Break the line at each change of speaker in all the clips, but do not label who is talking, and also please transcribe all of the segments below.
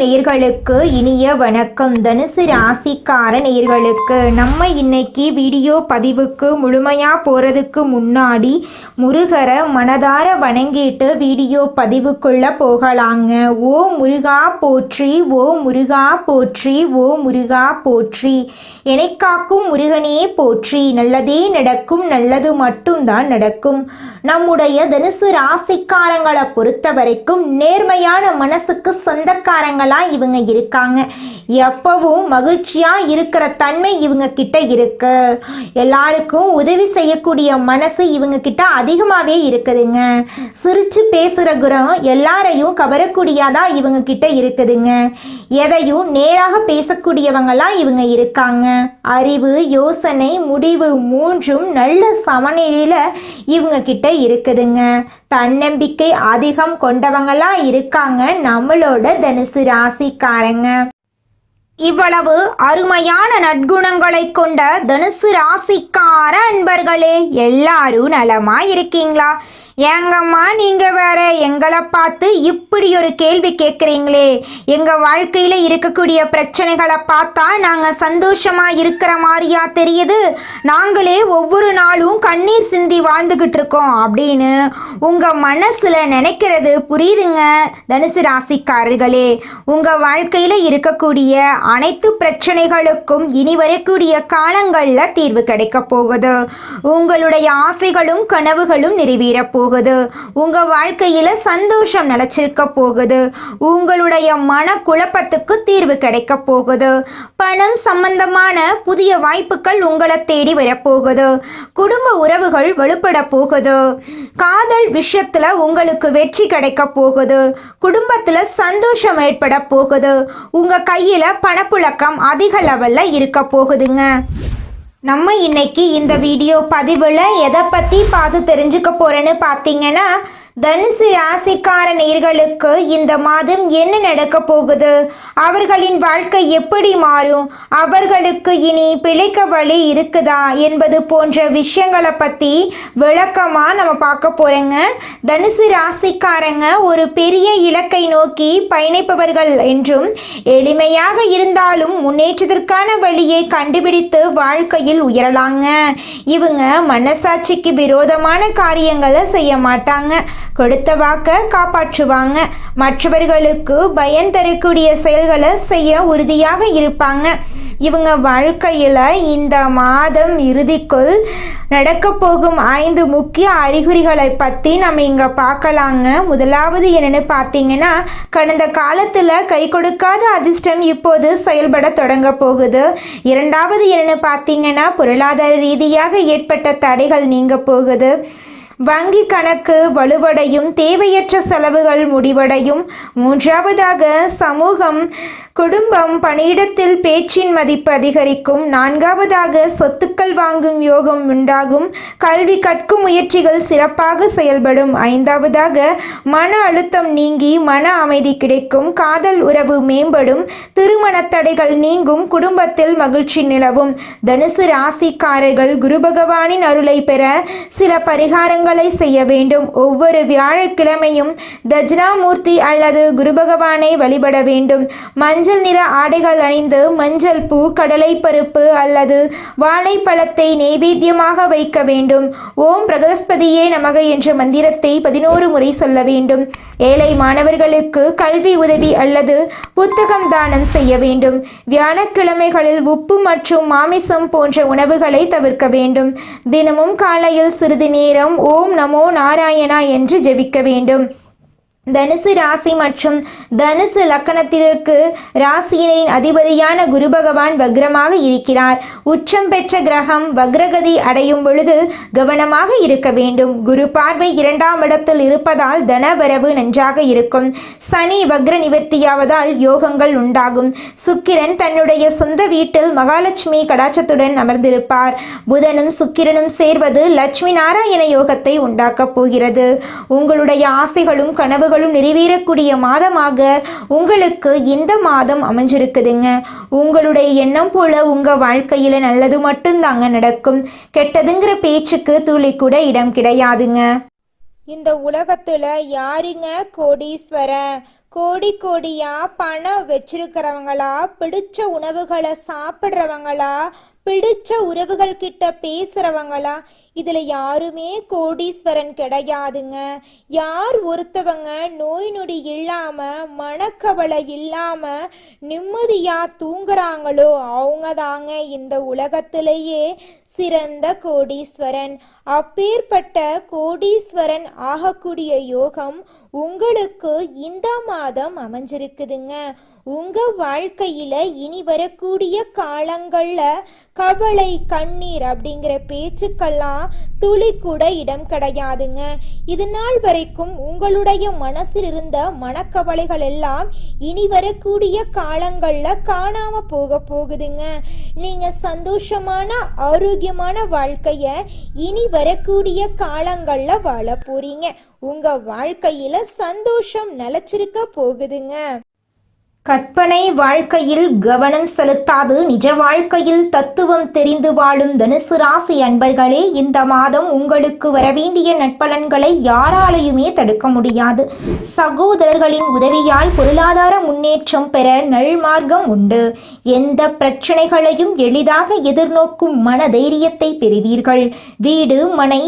நேயர்களுக்கு இனிய வணக்கம். தனுசு ராசிக்கார நேயர்களுக்கு நம்ம இன்னைக்கு வீடியோ பதிவுக்கு முழுமையாக போகிறதுக்கு முன்னாடி முருகரை மனதார வணங்கிட்டு வீடியோ பதிவுக்குள்ளே போகலாங்க. ஓ முருகா போற்றி, ஓ முருகா போற்றி, ஓ முருகா போற்றி, என்னை காக்கும் முருகனே போற்றி. நல்லதே நடக்கும், நல்லது மட்டும்தான் நடக்கும். நம்முடைய தனுசு ராசிக்காரங்களை பொறுத்த வரைக்கும் நேர்மையான மனசுக்கு சொந்தக்காரங்களா இவங்க இருக்காங்க. எப்பவும் மகிழ்ச்சியா இருக்கிற தன்மை இவங்க கிட்ட இருக்கு. எல்லாருக்கும் உதவி செய்யக்கூடிய மனசு இவங்க கிட்ட அதிகமாவே இருக்குதுங்க. சிரிச்சு பேசுற குணம் எல்லாரையும் கவரக்கூடியதா இவங்க கிட்ட இருக்குதுங்க. எதையும் நேராக பேசக்கூடியவங்களா இவங்க இருக்காங்க. அறிவு, யோசனை, முடிவு மூன்றும் நல்ல சமநிலையில இவங்க கிட்ட இருக்குதுங்க. தன்னம்பிக்கை அதிகம் கொண்டவங்களா இருக்காங்க நம்மளோட தனுசு ராசிக்காரங்க. இவ்வளவு அருமையான நற்குணங்களை கொண்ட தனுசு ராசிக்கார அன்பர்களே, எல்லாரும் நலமா இருக்கீங்களா? ஏங்கம்மா நீங்க வேற எங்களை பார்த்து இப்படி ஒரு கேள்வி கேட்குறீங்களே? எங்க வாழ்க்கையில இருக்கக்கூடிய பிரச்சனைகளை பார்த்தா நாங்க சந்தோஷமா இருக்கிற மாதிரியா தெரியுது? நாங்களே ஒவ்வொரு நாளும் கண்ணீர் சிந்தி வாழ்ந்துகிட்டு இருக்கோம் அப்படின்னு உங்க மனசுல நினைக்கிறது புரியுதுங்க தனுசு ராசிக்காரர்களே. உங்க வாழ்க்கையில இருக்கக்கூடிய அனைத்து பிரச்சனைகளுக்கும் இனி வரக்கூடிய காலங்கள்ல தீர்வு கிடைக்க போகுது. உங்களுடைய ஆசைகளும் கனவுகளும் நிறைவேற போகுது. உங்க வாழ்க்கையில சந்தோஷம் நிலைச்சிருக்க போகுது. உங்களுடைய மன குழப்பத்துக்கு தீர்வு கிடைக்க போகுது. பணம் சம்பந்தமான புதிய வாய்ப்புகள் உங்களை தேடி வரப்போகுது. குடும்ப உறவுகள் வலுப்பட போகுது. காதல் விஷயத்துல உங்களுக்கு வெற்றி கிடைக்க போகுது. குடும்பத்துல சந்தோஷம் ஏற்பட போகுது. உங்க கையில பணப்புழக்கம் அதிக லெவல்ல இருக்க போகுதுங்க. நம்ம இன்னைக்கு இந்த வீடியோ பதிவில் எதை பற்றி பார்த்து தெரிஞ்சுக்க போகிறேன்னு பார்த்தீங்கன்னா, தனுசு ராசிக்கார நேயர்களுக்கு இந்த மாதம் என்ன நடக்க போகுது, அவர்களின் வாழ்க்கை எப்படி மாறும், அவர்களுக்கு இனி பிழைக்க வழி இருக்குதா என்பது போன்ற விஷயங்களை பற்றி விளக்கமாக நம்ம பார்க்க போகிறோங்க. தனுசு ராசிக்காரங்க ஒரு பெரிய இலக்கை நோக்கி பயணிப்பவர்கள் என்றும், எளிமையாக இருந்தாலும் முன்னேற்றத்திற்கான வழியை கண்டுபிடித்து வாழ்க்கையில் உயரலாங்க. இவங்க மனசாட்சிக்கு விரோதமான காரியங்களை செய்ய மாட்டாங்க. கொடுத்த வாக்க காப்பாற்றுவாங்க. மற்றவர்களுக்கு பயன் தரக்கூடிய செயல்களை செய்ய உறுதியாக இருப்பாங்க. இவங்க வாழ்க்கையில் இந்த மாதம் இறுதிக்குள் நடக்க போகும் 5 முக்கிய அறிகுறிகளை பற்றி நம்ம இங்கே பார்க்கலாங்க. முதலாவது என்னென்னு பார்த்தீங்கன்னா, கடந்த காலத்தில் கை கொடுக்காத அதிர்ஷ்டம் இப்போது செயல்பட தொடங்க போகுது. இரண்டாவது என்னென்னு பார்த்தீங்கன்னா, பொருளாதார ரீதியாக ஏற்பட்ட தடைகள் நீங்க போகுது. வங்கி கணக்கு வலுவடையும். தேவையற்ற செலவுகள் முடிவடையும். மூன்றாவதாக சமூகம், குடும்பம், பணியிடத்தில் பேச்சின் மதிப்பு அதிகரிக்கும். நான்காவதாக சொத்துக்கள் வாங்கும் யோகம் உண்டாகும். கல்வி கற்கும் முயற்சிகள் சிறப்பாக செயல்படும். ஐந்தாவதாக மன அழுத்தம் நீங்கி மன அமைதி கிடைக்கும். காதல் உறவு மேம்படும். திருமண தடைகள் நீங்கும். குடும்பத்தில் மகிழ்ச்சி நிலவும். தனுசு ராசிக்காரர்கள் குரு பகவானின் அருளை பெற சில பரிகாரங்களை செய்ய வேண்டும். ஒவ்வொரு வியாழக்கிழமையும் தட்சிணாமூர்த்தி அல்லது குரு பகவானை வழிபட வேண்டும். மஞ்சள் நிற ஆடைகள் அணிந்து மஞ்சள் பூ, கடலை பருப்பு அல்லது வாழைப்பழத்தை நெய்வேத்தியமாக வைக்க வேண்டும். ஓம் பிரகஸ்பதியே நமக என்ற மந்திரத்தை 11 முறை சொல்ல வேண்டும். ஏழை மாணவர்களுக்கு கல்வி உதவி அல்லது புத்தகம் தானம் செய்ய வேண்டும். வியாழக்கிழமைகளில் உப்பு மற்றும் மாமிசம் போன்ற உணவுகளை தவிர்க்க வேண்டும். தினமும் காலையில் சிறிது நேரம் ஓம் நமோ நாராயணா என்று ஜெபிக்க வேண்டும். தனுசு ராசி மற்றும் தனுசு லக்கணத்திற்கு ராசியினரின் அதிபதியான குரு பகவான் வக்ரமாக இருக்கிறார். உச்சம் பெற்ற கிரகம் வக்ரகதி அடையும் பொழுது கவனமாக இருக்க வேண்டும். குரு பார்வை 2ஆம் இடத்தில் இருப்பதால் தனவரவு நன்றாக இருக்கும். சனி வக்ர நிவர்த்தியாவதால் யோகங்கள் உண்டாகும். சுக்கிரன் தன்னுடைய சொந்த வீட்டில் மகாலட்சுமி கடாட்சத்துடன் அமர்ந்திருப்பார். புதனும் சுக்கிரனும் சேர்வது லட்சுமி நாராயண யோகத்தை உண்டாக்கப் போகிறது. உங்களுடைய ஆசைகளும் கனவுகளும் நிறைவேறக்கூடிய மாதமாக உங்களுக்கு இந்த மாதம் அமைஞ்சிருக்குதுங்க. உங்களுடைய எண்ணம் போல உங்க வாழ்க்கையில நல்லது மட்டும்தாங்க நடக்கும். கெட்டதுங்கிற பேச்சுக்கு துளி கூட இடம் கிடையாதுங்க. இந்த உலகத்துல யாருங்க கோடீஸ்வரன்? கோடி கோடியா பணம் வச்சிருக்கிறவங்களா, பிடிச்ச உணவுகளை சாப்பிட்றவங்களா, பிடிச்ச உறவுகள் கிட்ட பேசுறவங்களா, இதுல யாருமே கோடீஸ்வரன் கிடையாதுங்க. யார் ஒருத்தவங்க நோய் நொடி இல்லாம மனக்கவலை இல்லாம நிம்மதியா தூங்குறாங்களோ அவங்க தாங்க இந்த உலகத்திலேயே சிறந்த கோடீஸ்வரன். அப்பேற்பட்ட கோடீஸ்வரன் ஆகக்கூடிய யோகம் உங்களுக்கு இந்த மாதம் அமைஞ்சிருக்குதுங்க. உங்க வாழ்க்கையில இனி வரக்கூடிய காலங்கள்ல கவலை கண்ணீர் அப்படிங்கிற பேச்சுக்கெல்லாம் துளி கூட இடம் கிடையாதுங்க. இது நாள் வரைக்கும் உங்களுடைய மனசில் இருந்த மனக்கவலைகள் எல்லாம் இனி வரக்கூடிய காலங்கள்ல காணாம போகுதுங்க. நீங்க சந்தோஷமான ஆரோக்கியமான வாழ்க்கைய இனி வரக்கூடிய காலங்கள்ல வாழ போறீங்க. உங்க வாழ்க்கையில சந்தோஷம் நிலைச்சிருக்க போகுதுங்க. கற்பனை வாழ்க்கையில் கவனம் செலுத்தாது நிஜ வாழ்க்கையில் தத்துவம் தெரிந்து வாழும் தனுசு ராசி அன்பர்களே, இந்த மாதம் உங்களுக்கு வரவேண்டிய நற்பலன்களை யாராலையுமே தடுக்க முடியாது. சகோதரர்களின் உதவியால் பொருளாதார முன்னேற்றம் பெற நல்மார்க்கம் உண்டு. எந்த பிரச்சனைகளையும் எளிதாக எதிர்நோக்கும் மன தைரியத்தை பெறுவீர்கள். வீடு, மனை,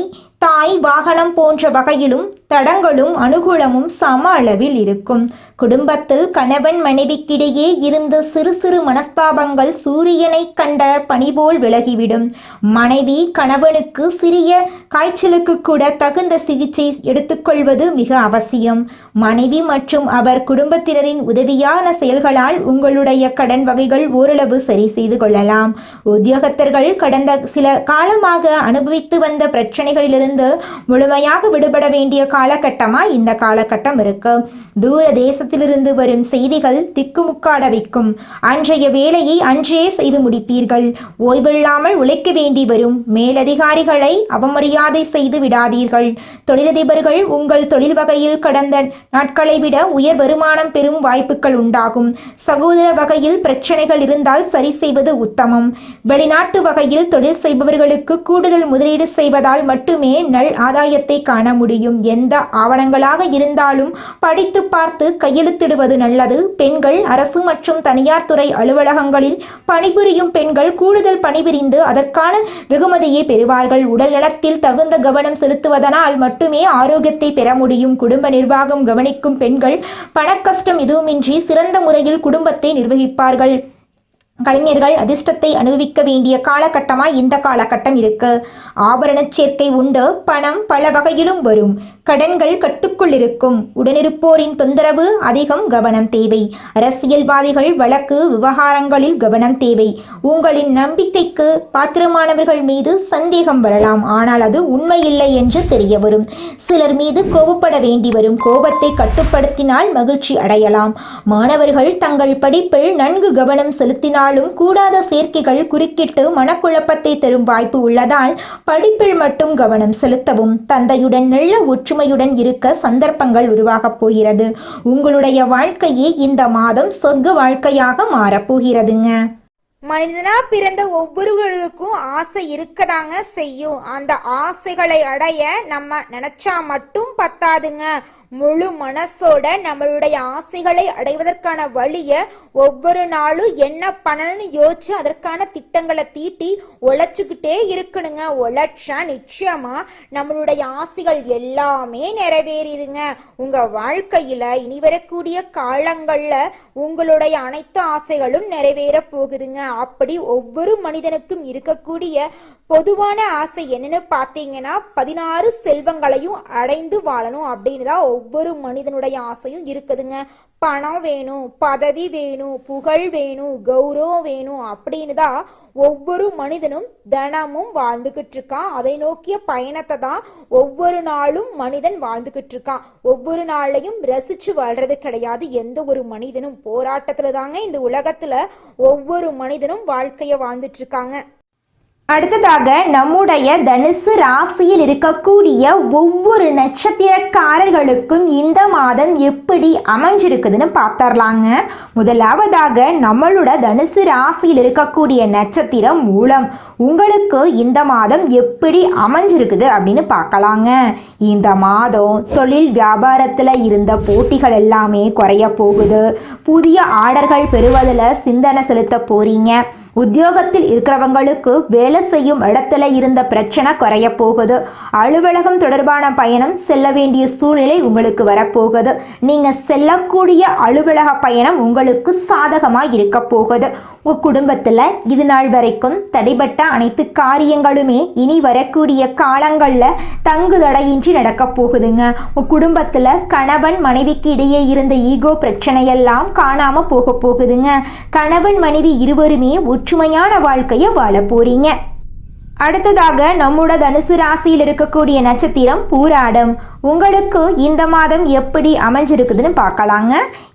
தாய், வாகனம் போன்ற வகையிலும் தடங்களும் அனுகூலமும் சம அளவில் இருக்கும். குடும்பத்தில் கணவன் மனைவிக்கிடையே இருந்த சிறு சிறு மனஸ்தாபங்கள் சூரியனை கண்ட பனிபோல் விலகிவிடும். மனைவி கணவனுக்கு சிறிய காய்ச்சலுக்கு கூட தகுந்த சிகிச்சை எடுத்துக்கொள்வது மிக அவசியம். மனைவி மற்றும் அவர் குடும்பத்தினரின் உதவியான செயல்களால் உங்களுடைய கடன் வகைகள் ஓரளவு சரி செய்து கொள்ளலாம். உத்தியோகத்தர்கள் கடந்த சில காலமாக அனுபவித்து வந்த பிரச்சனைகளிலிருந்து முழுமையாக விடுபட வேண்டிய காலகட்டமா இந்த காலகட்டம் இருக்கு. தூர தேசத்திலிருந்து வரும் செய்திகள் திக்குமுக்காட வைக்கும். அன்றைய வேலையை அன்றே செய்து முடிப்பீர்கள். ஓய்வில்லாமல் உழைக்க வேண்டி வரும். மேலதிகாரிகளை அவமரியாதை செய்து விடாதீர்கள். தொழிலதிபர்கள் உங்கள் தொழில் வகையில் கடந்த நாட்களை விட உயர் வருமானம் பெறும் வாய்ப்புகள் உண்டாகும். சகோதர வகையில் பிரச்சனைகள் இருந்தால் சரி செய்வது உத்தமம். வெளிநாட்டு வகையில் தொழில் செய்பவர்களுக்கு கூடுதல் முதலீடு செய்வதால் மட்டுமே நல் ஆதாயத்தை காண முடியும். எந்த ஆவணங்களாக இருந்தாலும் படித்து பார்த்து கையெழுத்திடுவது நல்லது. பெண்கள் அரசு மற்றும் தனியார் துறை அலுவலகங்களில் பணிபுரியும் பெண்கள் கூடுதல் பணிபுரிந்து அதற்கான வெகுமதியை பெறுவார்கள். உடல் நலத்தில் தகுந்த கவனம் செலுத்துவதனால் மட்டுமே ஆரோக்கியத்தை பெற முடியும். குடும்ப நிர்வாகம் கவனிக்கும் பெண்கள் பணக்கஷ்டம் எதுவுமின்றி சிறந்த முறையில் குடும்பத்தை நிர்வகிப்பார்கள். கலைஞர்கள் அதிர்ஷ்டத்தை அனுபவிக்க வேண்டிய காலகட்டமாய் இந்த காலகட்டம் இருக்கு. ஆபரண சேர்க்கை உண்டு. பணம் பல வகையிலும் வரும். கடன்கள் கட்டுக்குள் இருக்கும். உடனிருப்போரின் தொந்தரவு அதிகம், கவனம் தேவை. அரசியல்வாதிகள் வழக்கு விவகாரங்களில் கவனம் தேவை. உங்களின் நம்பிக்கைக்கு பாத்திரமானவர்கள் மீது சந்தேகம் வரலாம், ஆனால் அது உண்மையில்லை என்று தெரிய வரும். சிலர் மீது கோபப்பட வேண்டி வரும். கோபத்தை கட்டுப்படுத்தினால் மகிழ்ச்சி அடையலாம். மாணவர்கள் தங்கள் படிப்பில் நன்கு கவனம் செலுத்தினால் கூடாத சேர்க்கைகள் குறுக்கிட்டு மனக்குழப்பத்தை தரும் வாய்ப்பு உள்ளதால் படிப்பில் மட்டும் கவனம் செலுத்தவும். தந்தையுடன் நல்ல ஒற்றுமையுடன் இருக்க சந்தர்ப்பங்கள் உருவாகப் போகிறது. உங்களுடைய வாழ்க்கையே இந்த மாதம் சொர்க்க வாழ்க்கையாக மாறப்போகிறதுங்க. மனிதனா பிறந்த ஒவ்வொருவருக்கும் ஆசை இருக்கதாங்க செய்யும். அந்த ஆசைகளை அடைய நம்ம நினைச்சா மட்டும் பத்தாதுங்க. முழு மனசோட நம்மளுடைய ஆசைகளை அடைவதற்கான வழிய ஒவ்வொரு நாளும் என்ன பண்ணணும்னு யோசிச்சு அதற்கான திட்டங்களை தீட்டி உழைச்சுக்கிட்டே இருக்கணுங்க. உழைச்சா நிச்சயமா நம்மளுடைய ஆசைகள் எல்லாமே நிறைவேறிடுங்க. உங்க வாழ்க்கையில இனி வரக்கூடிய காலங்கள்ல உங்களுடைய அனைத்து ஆசைகளும் நிறைவேற போகுதுங்க. அப்படி ஒவ்வொரு மனிதனுக்கும் இருக்கக்கூடிய பொதுவான ஆசை என்னன்னு பார்த்தீங்கன்னா 16 செல்வங்களையும் அடைந்து வாழணும் அப்படின்னு தான் ஒவ்வொரு மனிதனுடைய ஆசையும் இருக்குதுங்க. பணம் வேணும், பதவி வேணும், புகழ் வேணும், கௌரவம் வேணும் அப்படின்னு தான் ஒவ்வொரு மனிதனும் தினமும் வாழ்ந்துகிட்டு இருக்கான். அதை நோக்கிய பயணத்தை தான் ஒவ்வொரு நாளும் மனிதன் வாழ்ந்துகிட்டு இருக்கான். ஒவ்வொரு நாளையும் ரசிச்சு வாழ்றது கிடையாது. எந்த ஒரு மனிதனும் போராட்டத்துல தாங்க இந்த உலகத்துல ஒவ்வொரு மனிதனும் வாழ்க்கைய வாழ்ந்துட்டு இருக்காங்க. அடுத்ததாக நம்முடைய தனுசு ராசியில் இருக்கக்கூடிய ஒவ்வொரு நட்சத்திரக்காரர்களுக்கும் இந்த மாதம் எப்படி அமைஞ்சிருக்குதுன்னு பார்த்தரலாங்க. முதலாவதாக நம்மளோட தனுசு ராசியில் இருக்கக்கூடிய நட்சத்திரம் மூலம். உங்களுக்கு இந்த மாதம் எப்படி அமைஞ்சிருக்குது அப்படின்னு பார்க்கலாங்க. இந்த மாதம் தொழில் வியாபாரத்தில் இருந்த போட்டிகள் எல்லாமே குறைய போகுது. புதிய ஆர்டர்கள் பெறுவதில் சிந்தனை செலுத்த போறீங்க. உத்தியோகத்தில் இருக்கிறவங்களுக்கு வேலை செய்யும் இடத்துல இருந்த பிரச்சனை குறைய போகுது. அலுவலகம் தொடர்பான பயணம் செல்ல வேண்டிய சூழ்நிலை உங்களுக்கு வரப்போகுது. நீங்கள் செல்லக்கூடிய அலுவலக பயணம் உங்களுக்கு சாதகமாக இருக்க போகுது. உங்கள் குடும்பத்தில் இது நாள் வரைக்கும் தடைபட்ட அனைத்து காரியங்களுமே இனி வரக்கூடிய காலங்களில் தங்கு தடையின்றி நடக்க போகுதுங்க. உங்கள் குடும்பத்தில் கணவன் மனைவிக்கு இடையே இருந்த ஈகோ பிரச்சனையெல்லாம் காணாமல் போக போகுதுங்க. கணவன் மனைவி இருவருமே ஒற்றுமையான வாழ்க்கையை வாழ போறீங்க. அடுத்ததாக நம்மோட தனுசு ராசியில் இருக்கக்கூடிய நட்சத்திரம் பூராடம். உங்களுக்கு இந்த மாதம் எப்படி அமைஞ்சிருக்குதுன்னு பார்க்கலாங்க.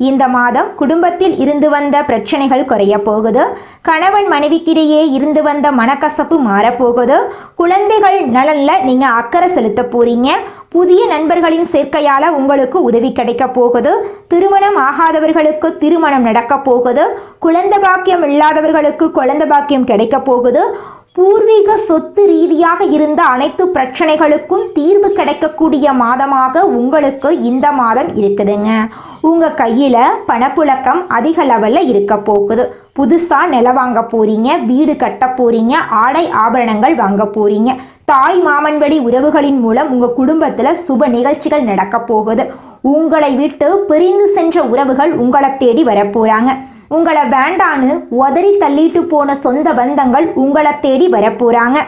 இந்த மாதம் குடும்பத்தில் இருந்து வந்த பிரச்சனைகள் குறைய போகுது. கணவன் மனைவிக்கிடையே இருந்து வந்த மனக்கசப்பு மாறப்போகுது. குழந்தைகள் நலனில் நீங்கள் அக்கறை செலுத்த போறீங்க. புதிய நண்பர்களின் சேர்க்கையால் உங்களுக்கு உதவி கிடைக்க போகுது. திருமணம் ஆகாதவர்களுக்கு திருமணம் நடக்க போகுது. குழந்தை பாக்கியம் இல்லாதவர்களுக்கு குழந்தை பாக்கியம் கிடைக்க போகுது. பூர்வீக சொத்து ரீதியாக இருந்த அனைத்து பிரச்சனைகளுக்கும் தீர்வு கிடைக்கக்கூடிய மாதமாக உங்களுக்கு இந்த மாதம் இருக்குதுங்க. உங்கள் கையில் பணப்புழக்கம் அதிக லெவலில் இருக்க போகுது. புதுசாக நிலம் வாங்க போறீங்க, வீடு கட்ட போறீங்க, ஆடை ஆபரணங்கள் வாங்க போறீங்க. தாய் மாமன் வழி உறவுகளின் மூலம் உங்கள் குடும்பத்தில் சுப நிகழ்ச்சிகள் நடக்க போகுது. உங்களை விட்டு பிரிந்து சென்ற உறவுகள் உங்களை தேடி வரப்போகிறாங்க. உங்களை வேண்டான்னு உதறி தள்ளிட்டு போன சொந்த பந்தங்கள் உங்களை தேடி வரப்போகிறாங்க.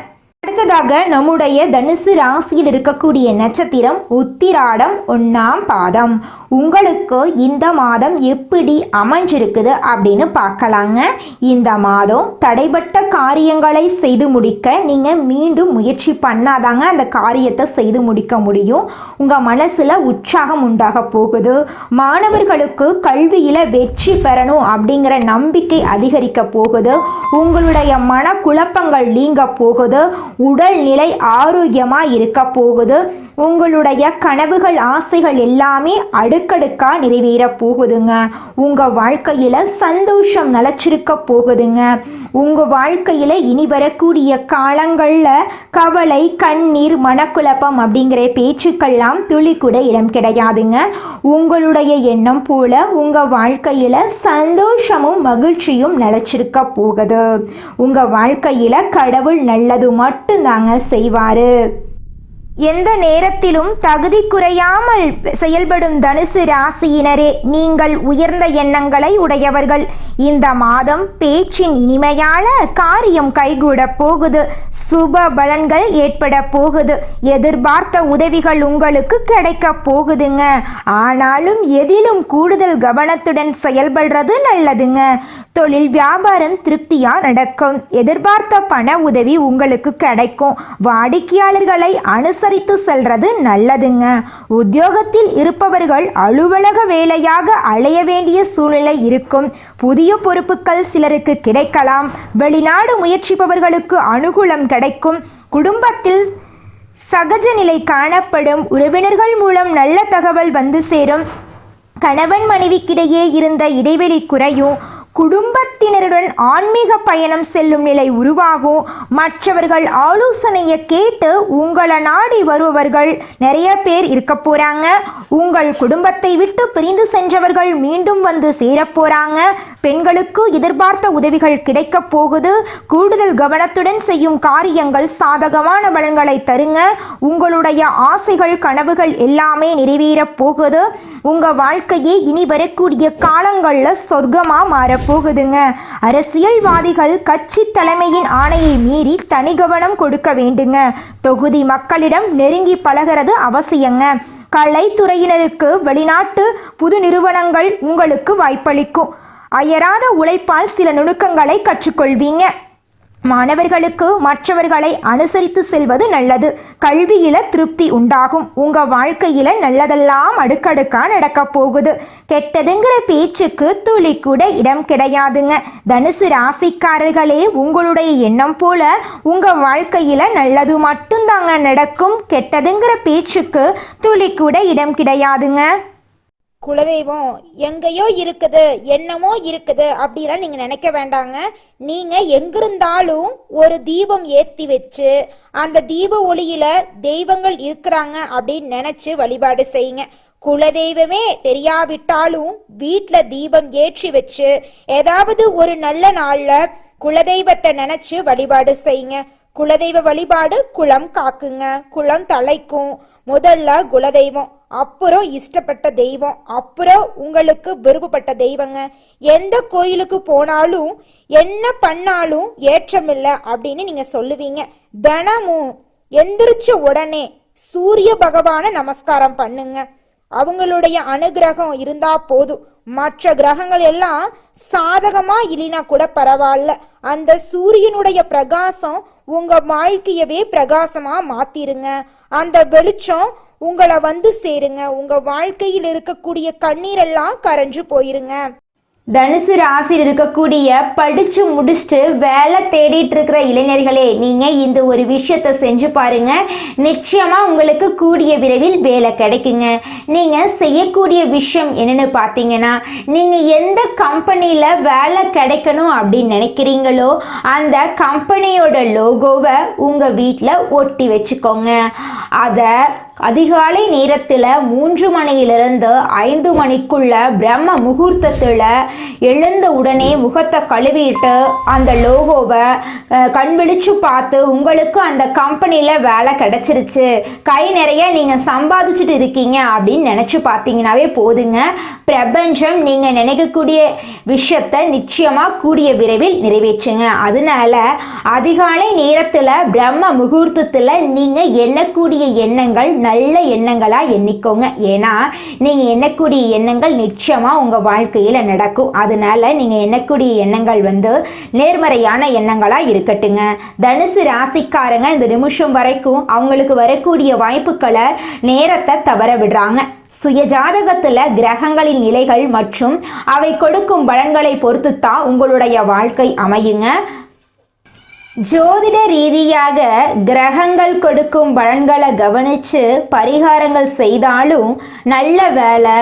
அடுத்ததாக நம்முடைய தனுசு ராசியில் இருக்கக்கூடிய நட்சத்திரம் உத்திராடம் 1ஆம் பாதம். உங்களுக்கு இந்த மாதம் எப்படி அமைஞ்சிருக்குது அப்படின்னு பார்க்கலாங்க. இந்த மாதம் தடைபட்ட காரியங்களை செய்து முடிக்க நீங்கள் மீண்டும் முயற்சி பண்ணாதாங்க அந்த காரியத்தை செய்து முடிக்க முடியும். உங்கள் மனசில் உற்சாகம் உண்டாக போகுது. மாணவர்களுக்கு கல்வியில் வெற்றி பெறணும் அப்படிங்கிற நம்பிக்கை அதிகரிக்க போகுது. உங்களுடைய மனக்குழப்பங்கள் நீங்க போகுது. உடல்நிலை ஆரோக்கியமாக இருக்க போகுது. உங்களுடைய கனவுகள் ஆசைகள் எல்லாமே அடுக்கடுக்கா நிறைவேற போகுதுங்க. உங்கள் வாழ்க்கையில் சந்தோஷம் நிலச்சிருக்க போகுதுங்க. உங்கள் வாழ்க்கையில் இனி வரக்கூடிய காலங்களில் கவலை, கண்ணீர், மனக்குழப்பம் அப்படிங்கிற பேச்சுக்கெல்லாம் துளி கூட இடம் கிடையாதுங்க. உங்களுடைய எண்ணம் போல உங்கள் வாழ்க்கையில் சந்தோஷமும் மகிழ்ச்சியும் நிலச்சிருக்க போகுது. உங்கள் வாழ்க்கையில் கடவுள் நல்லது மட்டும்தாங்க செய்வார். எந்த நேரத்திலும் தகுதி குறையாமல் செயல்படும் தனுசு ராசியினரே, நீங்கள் உயர்ந்த எண்ணங்களை உடையவர்கள். இந்த மாதம் பேச்சின் இனிமையால காரியம் கைகூட போகுது. சுப பலன்கள் ஏற்பட போகுது. எதிர்பார்த்த உதவிகள் உங்களுக்கு கிடைக்க போகுதுங்க. ஆனாலும் எதிலும் கூடுதல் கவனத்துடன் செயல்படுறது நல்லதுங்க. தொழில் வியாபாரம் திருப்தியா நடக்கும். எதிர்பார்த்த பண உதவி உங்களுக்கு கிடைக்கும். வாடிக்கையாளர்களை அனுசரித்து செல்றது நல்லதுங்க. உத்தியோகத்தில் இருப்பவர்கள் அலுவலக வேலையாக அலைய வேண்டிய சூழ்நிலை இருக்கும். புதிய பொறுப்புகள் சிலருக்கு கிடைக்கலாம். வெளிநாடு முயற்சிப்பவர்களுக்கு அனுகூலம் கிடைக்கும். குடும்பத்தில் சகஜ நிலை காணப்படும். உறவினர்கள் மூலம் நல்ல தகவல் வந்து சேரும். கணவன் மனைவிக்கிடையே இருந்த இடைவெளி குறையும். குடும்பத்தினருடன் ஆன்மீக பயணம் செல்லும் நிலை உருவாகும். மற்றவர்கள் ஆலோசனையை கேட்டு உங்களை நாடி வருபவர்கள் நிறைய பேர் இருக்க போறாங்க. உங்கள் குடும்பத்தை விட்டு பிரிந்து சென்றவர்கள் மீண்டும் வந்து சேரப்போறாங்க. பெண்களுக்கு எதிர்பார்த்த உதவிகள் கிடைக்க போகுது. கூடுதல் கவனத்துடன் செய்யும் காரியங்கள் சாதகமான பலன்களை தருங்க. உங்களுடைய ஆசைகள், கனவுகள் எல்லாமே நிறைவேற போகுது. உங்க வாழ்க்கையே இனி வரக்கூடிய காலங்களில் சொர்க்கமா மாறப்போகுதுங்க. அரசியல்வாதிகள் கட்சி தலைமையின் ஆணையை மீறி தனி கவனம் கொடுக்க வேண்டுங்க. தொகுதி மக்களிடம் நெருங்கி பழகிறது அவசியங்க. கலைத்துறையினருக்கு வெளிநாட்டு புது நிறுவனங்கள் உங்களுக்கு வாய்ப்பளிக்கும். அயராத உழைப்பால் சில நுணுக்கங்களை கற்றுக்கொள்வீங்க. மாணவர்களுக்கு மற்றவர்களை அனுசரித்து செல்வது நல்லது. கல்வியில திருப்தி உண்டாகும். உங்க வாழ்க்கையில நல்லதெல்லாம் அடுக்கடுக்கா நடக்க போகுது. கெட்டதுங்கிற பேச்சுக்கு துளி கூட இடம் கிடையாதுங்க. தனுசு ராசிக்காரர்களே, உங்களுடைய எண்ணம் போல உங்க வாழ்க்கையில நல்லது மட்டும்தாங்க நடக்கும். கெட்டதுங்கிற பேச்சுக்கு துளி கூட இடம் கிடையாதுங்க. குலதெய்வம் எங்கேயோ இருக்குது, என்னமோ இருக்குது அப்படிலாம் நீங்க நினைக்க வேண்டாங்க. நீங்க எங்கிருந்தாலும் ஒரு தீபம் ஏத்தி வச்சு அந்த தீப ஒளியில தெய்வங்கள் இருக்கிறாங்க அப்படின்னு நினைச்சு வழிபாடு செய்யுங்க. குலதெய்வமே தெரியாவிட்டாலும் வீட்டுல தீபம் ஏற்றி வச்சு ஏதாவது ஒரு நல்ல நாள்ல குலதெய்வத்தை நினைச்சு வழிபாடு செய்யுங்க. குலதெய்வ வழிபாடு குலம் காக்குங்க, குலம் தலைக்கும். முதல்ல குலதெய்வம், அப்புறம் இஷ்டப்பட்ட தெய்வம், அப்புறம் உங்களுக்கு விருப்பப்பட்ட தெய்வங்க. எந்த கோயிலுக்கு போனாலும் என்ன பண்ணாலும் ஏற்றமில்லை அப்படின்னு நீங்க சொல்லுவீங்க. தினமும் எந்திரிச்ச உடனே சூரிய பகவான நமஸ்காரம் பண்ணுங்க. அவங்களுடைய அனுகிரகம் இருந்தா போதும். மற்ற கிரகங்கள் எல்லாம் சாதகமா இல்லைனா கூட பரவாயில்ல, அந்த சூரியனுடைய பிரகாசம் உங்க வாழ்க்கையவே பிரகாசமா மாத்திருங்க. அந்த வெளிச்சம் உங்களை வந்து சேருங்க. உங்க வாழ்க்கையில் இருக்கக்கூடிய கண்ணீரெல்லாம் கரைஞ்சு போயிருங்க.
தனுசு ராசியில் இருக்கக்கூடிய படிச்சு முடிச்சுட்டு வேலை தேடிட்டு இருக்கிற இளைஞர்களே, நீங்க இந்த ஒரு விஷயத்த செஞ்சு பாருங்க. நிச்சயமா உங்களுக்கு கூடிய விரைவில் வேலை கிடைக்குங்க. நீங்க செய்யக்கூடிய விஷயம் என்னன்னு பார்த்தீங்கன்னா, நீங்க எந்த கம்பெனியில வேலை கிடைக்கணும் அப்படின்னு நினைக்கிறீங்களோ அந்த கம்பெனியோட லோகோவை உங்க வீட்டில் ஒட்டி வச்சுக்கோங்க. அதை அதிகாலை நேரத்தில் 3 மணியிலிருந்து 5 மணிக்குள்ள பிரம்ம முகூர்த்தத்தில் எழுந்த உடனே முகத்தை கழுவிட்டு அந்த லோகோவை கண் விழிச்சு பார்த்து உங்களுக்கு அந்த கம்பெனியில் வேலை கிடைச்சிருச்சு, கை நிறைய நீங்கள் சம்பாதிச்சுட்டு இருக்கீங்க அப்படின்னு நினச்சி பார்த்தீங்கன்னாவே போதுங்க. பிரபஞ்சம் நீங்கள் நினைக்கக்கூடிய விஷயத்தை நிச்சயமாக கூடிய விரைவில் நிறைவேற்றுங்க. அதனால அதிகாலை நேரத்தில் பிரம்ம முகூர்த்தத்தில் நீங்கள் எண்ணக்கூடிய எண்ணங்கள் நல்ல எண்ணங்களாக எண்ணிக்கோங்க. ஏன்னா நீங்கள் எண்ணக்கூடிய எண்ணங்கள் நிச்சயமாக உங்கள் வாழ்க்கையில் நடக்கும். அதனால நீங்கள் எண்ணக்கூடிய எண்ணங்கள் நேர்மறையான எண்ணங்களாக இருக்கட்டுங்க. தனுசு ராசிக்காரங்க இந்த நிமிஷம் வரைக்கும் அவங்களுக்கு வரக்கூடிய வாய்ப்புகளை நேரத்தை தவற விடுறாங்க. சுய ஜாதகத்தில் கிரகங்களின் நிலைகள் மற்றும் அவை கொடுக்கும் பலன்களை பொறுத்து தான் உங்களுடைய வாழ்க்கை அமையுங்க. ஜோதிட ரீதியாக கிரகங்கள் கொடுக்கும் பலன்களை கவனித்து பரிகாரங்கள் செய்தாலும் நல்ல வேலை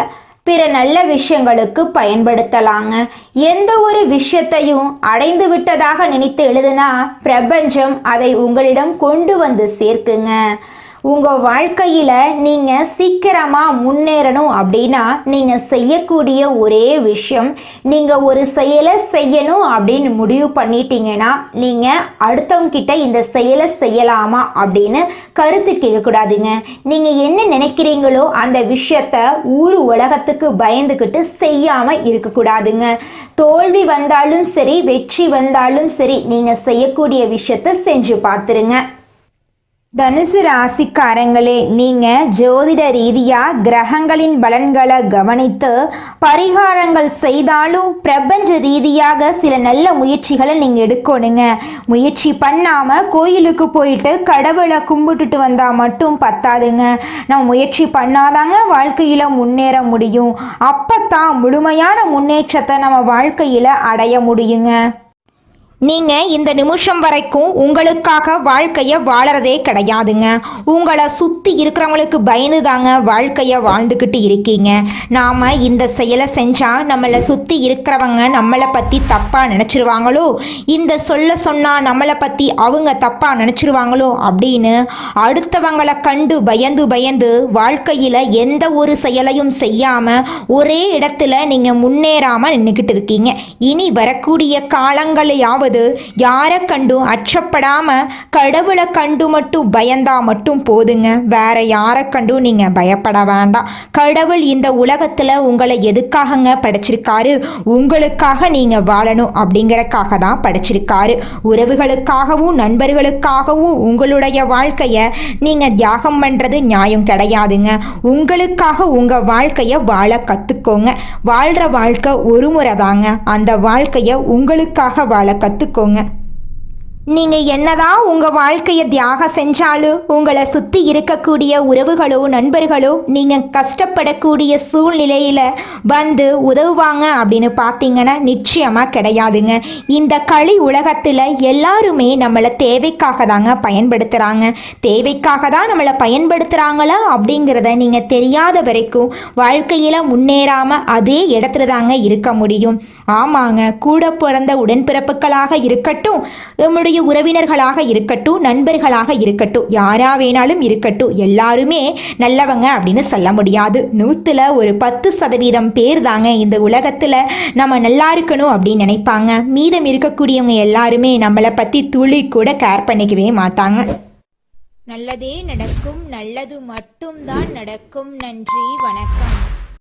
பிற நல்ல விஷயங்களுக்கு பயன்படுத்தலாங்க. எந்த ஒரு விஷயத்தையும் அடைந்து விட்டதாக நினைத்து எழுதுனா பிரபஞ்சம் அதை உங்களிடம் கொண்டு வந்து சேர்க்குங்க. உங்கள் வாழ்க்கையில் நீங்கள் சீக்கிரமாக முன்னேறணும் அப்படின்னா நீங்கள் செய்யக்கூடிய ஒரே விஷயம், நீங்கள் ஒரு செயலை செய்யணும் அப்படின்னு முடிவு பண்ணிட்டீங்கன்னா நீங்கள் அடுத்தவங்கிட்ட இந்த செயலை செய்யலாமா அப்படின்னு கருத்து கேட்கக்கூடாதுங்க. நீங்கள் என்ன நினைக்கிறீங்களோ அந்த விஷயத்த ஊர் உலகத்துக்கு பயந்துக்கிட்டு செய்யாமல் இருக்கக்கூடாதுங்க. தோல்வி வந்தாலும் சரி வெற்றி வந்தாலும் சரி நீங்கள் செய்யக்கூடிய விஷயத்த செஞ்சு பார்த்துருங்க. தனுசு ராசிக்காரங்களே, நீங்கள் ஜோதிட ரீதியாக கிரகங்களின் பலன்களை கவனித்து பரிகாரங்கள் செய்தாலும் பிரபஞ்ச ரீதியாக சில நல்ல முயற்சிகளை நீங்கள் எடுக்கணுங்க. முயற்சி பண்ணாமல் கோயிலுக்கு போயிட்டு கடவுளை கும்பிட்டுட்டு வந்தால் மட்டும் பத்தாதுங்க. நம்ம முயற்சி பண்ணாதாங்க வாழ்க்கையில் முன்னேற முடியும். அப்போ தான் முழுமையான முன்னேற்றத்தை நம்ம வாழ்க்கையில் அடைய முடியுங்க.
நீங்கள் இந்த நிமிஷம் வரைக்கும் உங்களுக்காக வாழ்க்கையை வாழறதே கிடையாதுங்க. உங்களை சுற்றி இருக்கிறவங்களுக்கு பயந்து தாங்க வாழ்க்கையை வாழ்ந்துக்கிட்டு இருக்கீங்க. நாம் இந்த செயலை செஞ்சால் நம்மளை சுற்றி இருக்கிறவங்க நம்மளை பற்றி தப்பாக நினச்சிருவாங்களோ, இந்த சொன்னால் நம்மளை பற்றி அவங்க தப்பாக நினச்சிருவாங்களோ அப்படின்னு அடுத்தவங்களை கண்டு பயந்து பயந்து வாழ்க்கையில் எந்த ஒரு செயலையும் செய்யாமல் ஒரே இடத்துல நீங்கள் முன்னேறாமல் நின்றுக்கிட்டு இருக்கீங்க. இனி வரக்கூடிய காலங்களையாவது யாரை கண்டும் அச்சப்படாம கடவுளை கண்டு மட்டும் பயந்தா மட்டும் போதுங்க. வேற யாரை கண்டும் நீங்க பயப்பட வேண்டாம். கடவுள் இந்த உலகத்துல உங்களை எதுக்காகங்க படைச்சிருக்காரு? உங்களுக்காக நீங்க வாழணும் அப்படிங்கறக்காக தான் படைச்சிருக்காரு. உறவுகளுக்காகவும் நண்பர்களுக்காகவும் உங்களுடைய வாழ்க்கைய நீங்க தியாகம் பண்றது நியாயம் கிடையாதுங்க. உங்களுக்காக உங்க வாழ்க்கைய வாழ கத்துக்கோங்க. வாழ்ற வாழ்க்கை ஒரு முறை தாங்க. அந்த வாழ்க்கைய உங்களுக்காக வாழ கத்துக்கோங்க. நீங்கள் என்னதான் உங்கள் வாழ்க்கையை தியாகம் செஞ்சாலும் உங்களை சுற்றி இருக்கக்கூடிய உறவுகளோ நண்பர்களோ நீங்கள் கஷ்டப்படக்கூடிய சூழ்நிலையில் வந்து உதவுவாங்க அப்படின்னு பார்த்தீங்கன்னா நிச்சயமாக கிடையாதுங்க. இந்த களி உலகத்தில் எல்லாருமே நம்மளை தேவைக்காக தாங்க பயன்படுத்துகிறாங்க. தேவைக்காக தான் நம்மளை பயன்படுத்துகிறாங்களா அப்படிங்கிறத நீங்கள் தெரியாத வரைக்கும் வாழ்க்கையில் முன்னேறாமல் அதே இடத்துல தாங்க இருக்க முடியும். ஆமாங்க, கூட பிறந்த உடன்பிறப்புகளாக இருக்கட்டும், நம்முடைய உறவினர்களாக இருக்கட்டும், நண்பர்களாக இருக்கட்டும், யாரா வேணாலும் இருக்கட்டும், எல்லாருமே நல்லவங்க அப்படின்னு சொல்ல முடியாது. 100ல் ஒரு 10% பேர் தாங்க இந்த உலகத்தில் நம்ம நல்லா இருக்கணும் அப்படின்னு நினைப்பாங்க. மீதம் இருக்கக்கூடியவங்க எல்லாருமே நம்மளை பற்றி துளி கூட கேர் பண்ணிக்கவே மாட்டாங்க. நல்லதே நடக்கும், நல்லது மட்டும்தான் நடக்கும். நன்றி, வணக்கம்.